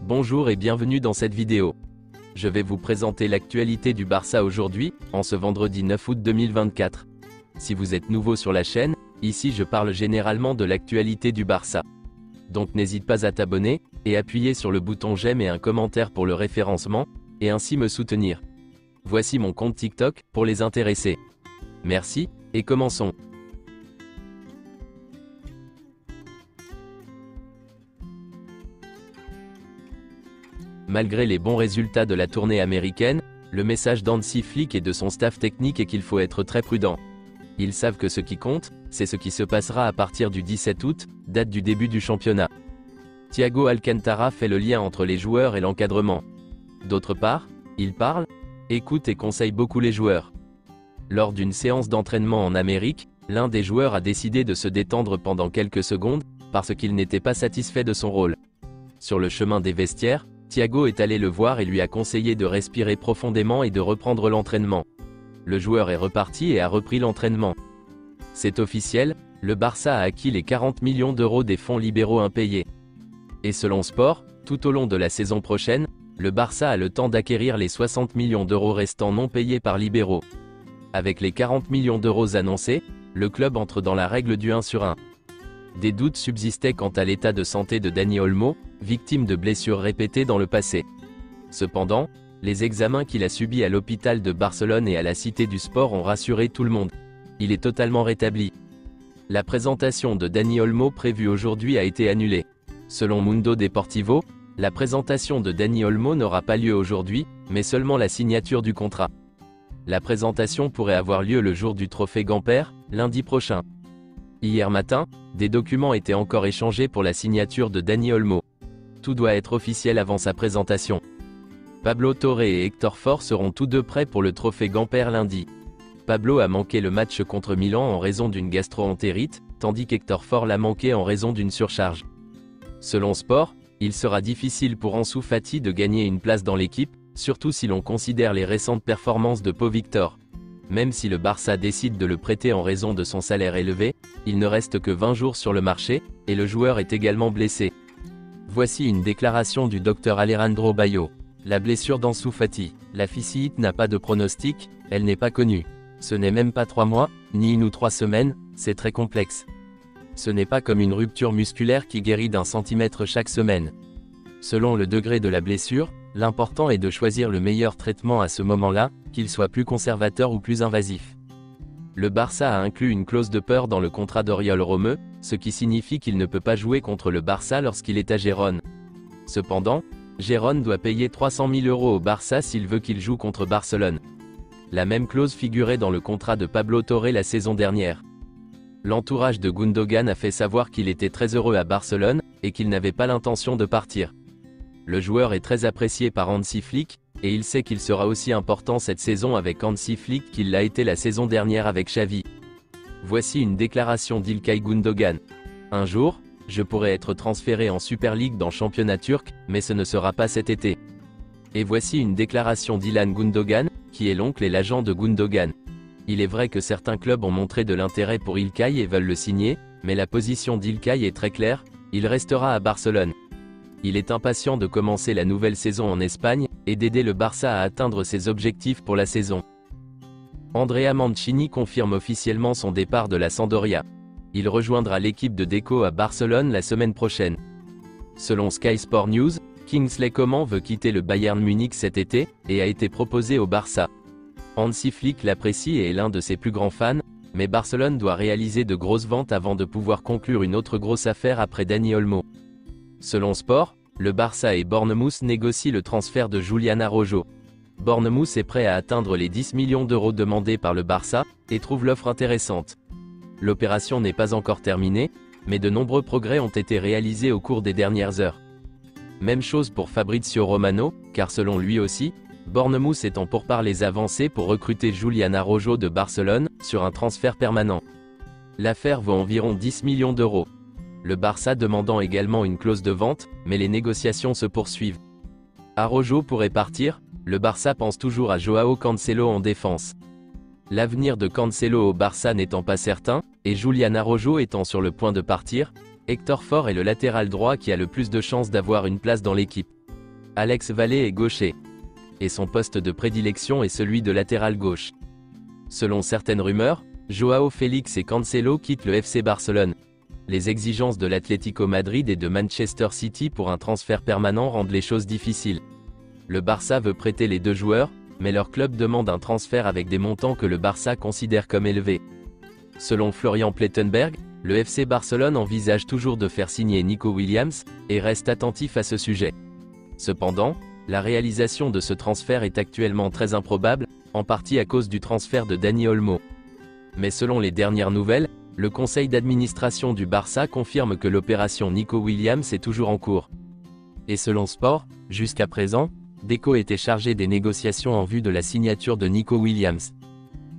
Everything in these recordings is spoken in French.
Bonjour et bienvenue dans cette vidéo. Je vais vous présenter l'actualité du Barça aujourd'hui, en ce vendredi 9 août 2024. Si vous êtes nouveau sur la chaîne, ici je parle généralement de l'actualité du Barça. Donc n'hésite pas à t'abonner, et appuyer sur le bouton j'aime et un commentaire pour le référencement, et ainsi me soutenir. Voici mon compte TikTok, pour les intéressés. Merci, et commençons. Malgré les bons résultats de la tournée américaine, le message d'Hansi Flick et de son staff technique est qu'il faut être très prudent. Ils savent que ce qui compte, c'est ce qui se passera à partir du 17 août, date du début du championnat. Thiago Alcantara fait le lien entre les joueurs et l'encadrement. D'autre part, il parle, écoute et conseille beaucoup les joueurs. Lors d'une séance d'entraînement en Amérique, l'un des joueurs a décidé de se détendre pendant quelques secondes, parce qu'il n'était pas satisfait de son rôle. Sur le chemin des vestiaires, Thiago est allé le voir et lui a conseillé de respirer profondément et de reprendre l'entraînement. Le joueur est reparti et a repris l'entraînement. C'est officiel, le Barça a acquis les 40 millions d'euros des fonds libéraux impayés. Et selon Sport, tout au long de la saison prochaine, le Barça a le temps d'acquérir les 60 millions d'euros restants non payés par libéraux. Avec les 40 millions d'euros annoncés, le club entre dans la règle du 1 sur 1. Des doutes subsistaient quant à l'état de santé de Dani Olmo, victime de blessures répétées dans le passé. Cependant, les examens qu'il a subis à l'hôpital de Barcelone et à la Cité du Sport ont rassuré tout le monde. Il est totalement rétabli. La présentation de Dani Olmo prévue aujourd'hui a été annulée. Selon Mundo Deportivo, la présentation de Dani Olmo n'aura pas lieu aujourd'hui, mais seulement la signature du contrat. La présentation pourrait avoir lieu le jour du trophée Gamper, lundi prochain. Hier matin, des documents étaient encore échangés pour la signature de Dani Olmo. Tout doit être officiel avant sa présentation. Pablo Torre et Héctor Fort seront tous deux prêts pour le trophée Gamper lundi. Pablo a manqué le match contre Milan en raison d'une gastro-entérite, tandis qu'Héctor Fort l'a manqué en raison d'une surcharge. Selon Sport, il sera difficile pour Ansu Fati de gagner une place dans l'équipe, surtout si l'on considère les récentes performances de Pau Victor. Même si le Barça décide de le prêter en raison de son salaire élevé, il ne reste que 20 jours sur le marché, et le joueur est également blessé. Voici une déclaration du docteur Alejandro Bayo. La blessure d'Ansu Fati. La fiscite n'a pas de pronostic, elle n'est pas connue. Ce n'est même pas 3 mois, ni 1 ou 3 semaines, c'est très complexe. Ce n'est pas comme une rupture musculaire qui guérit d'1 centimètre chaque semaine. Selon le degré de la blessure, l'important est de choisir le meilleur traitement à ce moment-là, qu'il soit plus conservateur ou plus invasif. Le Barça a inclus une clause de peur dans le contrat d'Oriol Romeu, ce qui signifie qu'il ne peut pas jouer contre le Barça lorsqu'il est à Gérone. Cependant, Gérone doit payer 300 000 € au Barça s'il veut qu'il joue contre Barcelone. La même clause figurait dans le contrat de Pablo Torre la saison dernière. L'entourage de Gundogan a fait savoir qu'il était très heureux à Barcelone, et qu'il n'avait pas l'intention de partir. Le joueur est très apprécié par Hansi Flick, et il sait qu'il sera aussi important cette saison avec Hansi Flick qu'il l'a été la saison dernière avec Xavi. Voici une déclaration d'Ilkay Gundogan. Un jour, je pourrais être transféré en Super League dans championnat turc, mais ce ne sera pas cet été. Et voici une déclaration d'Ilan Gundogan, qui est l'oncle et l'agent de Gundogan. Il est vrai que certains clubs ont montré de l'intérêt pour Ilkay et veulent le signer, mais la position d'Ilkay est très claire, il restera à Barcelone. Il est impatient de commencer la nouvelle saison en Espagne, et d'aider le Barça à atteindre ses objectifs pour la saison. Andrea Mancini confirme officiellement son départ de la Sampdoria. Il rejoindra l'équipe de Deco à Barcelone la semaine prochaine. Selon Sky Sport News, Kingsley Coman veut quitter le Bayern Munich cet été, et a été proposé au Barça. Hansi Flick l'apprécie et est l'un de ses plus grands fans, mais Barcelone doit réaliser de grosses ventes avant de pouvoir conclure une autre grosse affaire après Dani Olmo. Selon Sport, le Barça et Bournemouth négocient le transfert de Julian Araujo. Bournemouth est prêt à atteindre les 10 millions d'euros demandés par le Barça, et trouve l'offre intéressante. L'opération n'est pas encore terminée, mais de nombreux progrès ont été réalisés au cours des dernières heures. Même chose pour Fabrizio Romano, car selon lui aussi, Bournemouth est en pourparlers avancés pour recruter Julian Araujo de Barcelone, sur un transfert permanent. L'affaire vaut environ 10 millions d'euros. Le Barça demandant également une clause de vente, mais les négociations se poursuivent. Araujo pourrait partir, le Barça pense toujours à Joao Cancelo en défense. L'avenir de Cancelo au Barça n'étant pas certain, et Julian Araujo étant sur le point de partir, Héctor Fort est le latéral droit qui a le plus de chances d'avoir une place dans l'équipe. Alex Vallée est gaucher. Et son poste de prédilection est celui de latéral gauche. Selon certaines rumeurs, Joao Félix et Cancelo quittent le FC Barcelone. Les exigences de l'Atlético Madrid et de Manchester City pour un transfert permanent rendent les choses difficiles. Le Barça veut prêter les deux joueurs, mais leur club demande un transfert avec des montants que le Barça considère comme élevés. Selon Florian Plettenberg, le FC Barcelone envisage toujours de faire signer Nico Williams, et reste attentif à ce sujet. Cependant, la réalisation de ce transfert est actuellement très improbable, en partie à cause du transfert de Dani Olmo. Mais selon les dernières nouvelles, le conseil d'administration du Barça confirme que l'opération Nico Williams est toujours en cours. Et selon Sport, jusqu'à présent, Deco était chargé des négociations en vue de la signature de Nico Williams.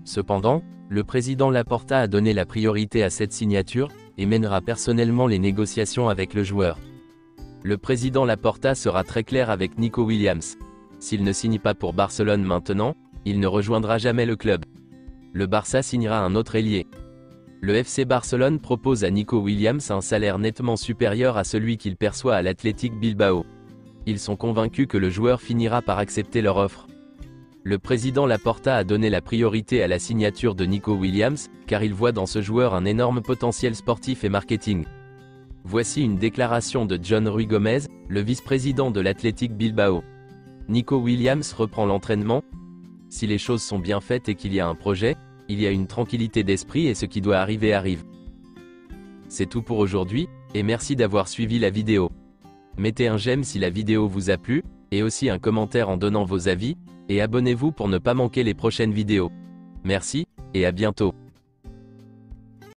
Cependant, le président Laporta a donné la priorité à cette signature, et mènera personnellement les négociations avec le joueur. Le président Laporta sera très clair avec Nico Williams. S'il ne signe pas pour Barcelone maintenant, il ne rejoindra jamais le club. Le Barça signera un autre ailier. Le FC Barcelone propose à Nico Williams un salaire nettement supérieur à celui qu'il perçoit à l'Athletic Bilbao. Ils sont convaincus que le joueur finira par accepter leur offre. Le président Laporta a donné la priorité à la signature de Nico Williams, car il voit dans ce joueur un énorme potentiel sportif et marketing. Voici une déclaration de John Ruy Gomez, le vice-président de l'Athletic Bilbao. Nico Williams reprend l'entraînement. Si les choses sont bien faites et qu'il y a un projet, il y a une tranquillité d'esprit et ce qui doit arriver arrive. C'est tout pour aujourd'hui, et merci d'avoir suivi la vidéo. Mettez un j'aime si la vidéo vous a plu, et aussi un commentaire en donnant vos avis, et abonnez-vous pour ne pas manquer les prochaines vidéos. Merci, et à bientôt.